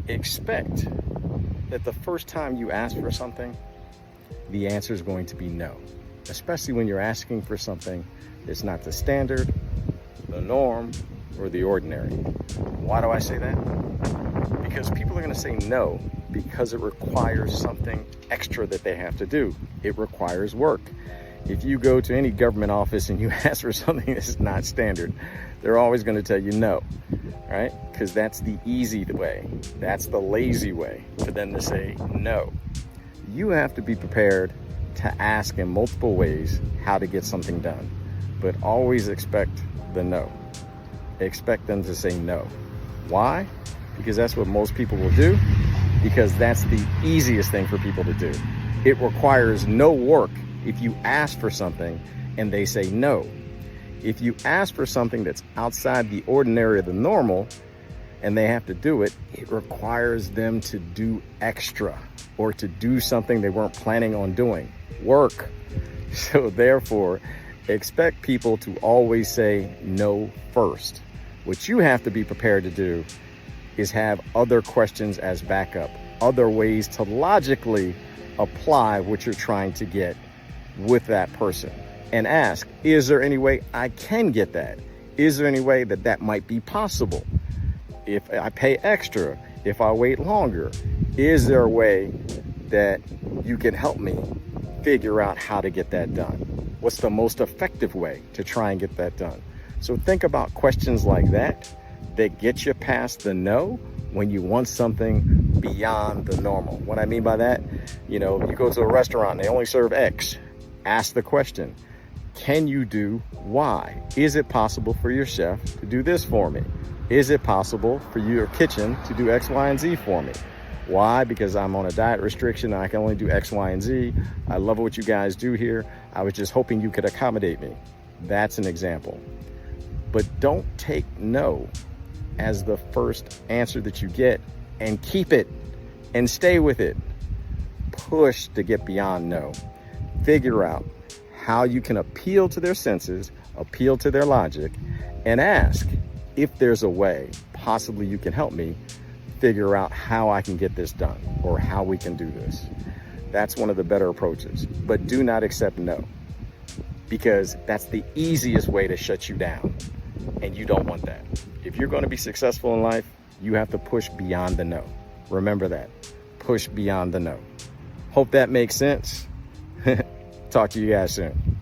Expect that the first time you ask for something, the answer is going to be no, especially when you're asking for something that's not the standard, the norm, or the ordinary. Why do I say that? Because people are going to say no because it requires something extra that they have to do. It requires work. If you go to any government office and you ask for something that's not standard, they're always going to tell you no, right? Because that's the easy way. That's the lazy way for them to say no. You have to be prepared to ask in multiple ways how to get something done, but always expect the no. Expect them to say no. Why? Because that's what most people will do, because that's the easiest thing for people to do. It requires no work if you ask for something and they say no. If you ask for something that's outside the ordinary or the normal and they have to do it, it requires them to do extra or to do something they weren't planning on doing, work. So therefore, expect people to always say no first. What you have to be prepared to do is have other questions as backup, other ways to logically apply what you're trying to get with that person, and ask, is there any way I can get that? Is there any way that that might be possible? If I pay extra, if I wait longer, is there a way that you can help me figure out how to get that done? What's the most effective way to try and get that done? So think about questions like that get you past the no when you want something beyond the normal. What I mean by that, you go to a restaurant, they only serve X. Ask the question, can you do Y? Is it possible for your chef to do this for me? Is it possible for your kitchen to do X, Y, and Z for me? Why? Because I'm on a diet restriction and I can only do X, Y, and Z. I love what you guys do here. I was just hoping you could accommodate me. That's an example. But don't take no as the first answer that you get, and keep it and stay with it. Push to get beyond no. Figure out how you can appeal to their senses, appeal to their logic, and ask if there's a way possibly you can help me figure out how I can get this done or how we can do this. That's one of the better approaches. But do not accept no, because that's the easiest way to shut you down, and you don't want that. If you're going to be successful in life, you have to push beyond the no. Remember that. Push beyond the no. Hope that makes sense. Talk to you guys soon.